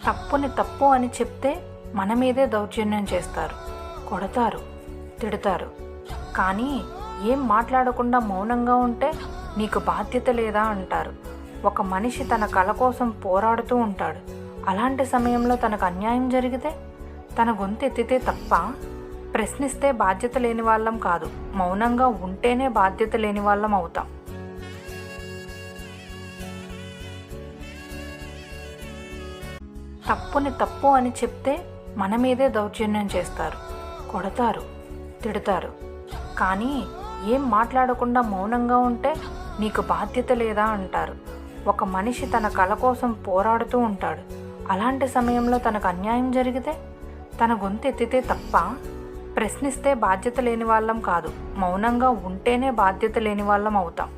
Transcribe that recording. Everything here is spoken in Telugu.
తప్పుని తప్పు అని చెప్తే మన మీదే దౌర్జన్యం చేస్తారు, కొడతారు, తిడతారు. కానీ ఏం మాట్లాడకుండా మౌనంగా ఉంటే నీకు బాధ్యత లేదా అంటారు. ఒక మనిషి తన కల కోసం పోరాడుతూ ఉంటాడు. అలాంటి సమయంలో తనకు అన్యాయం జరిగితే తన గొంతు ఎత్తితే తప్ప? ప్రశ్నిస్తే బాధ్యత లేని వాళ్ళం కాదు, మౌనంగా ఉంటేనే బాధ్యత లేని వాళ్ళం అవుతాం. తప్పుని తప్పు అని చెప్తే మన మీదే దౌర్జన్యం చేస్తారు, కొడతారు, తిడతారు. కానీ ఏం మాట్లాడకుండా మౌనంగా ఉంటే నీకు బాధ్యత లేదా అంటారు. ఒక మనిషి తన కల కోసం పోరాడుతూ ఉంటాడు. అలాంటి సమయంలో తనకు అన్యాయం జరిగితే తన గొంతు ఎత్తితే తప్ప? ప్రశ్నిస్తే బాధ్యత లేని వాళ్ళం కాదు, మౌనంగా ఉంటేనే బాధ్యత లేని వాళ్ళం అవుతాం.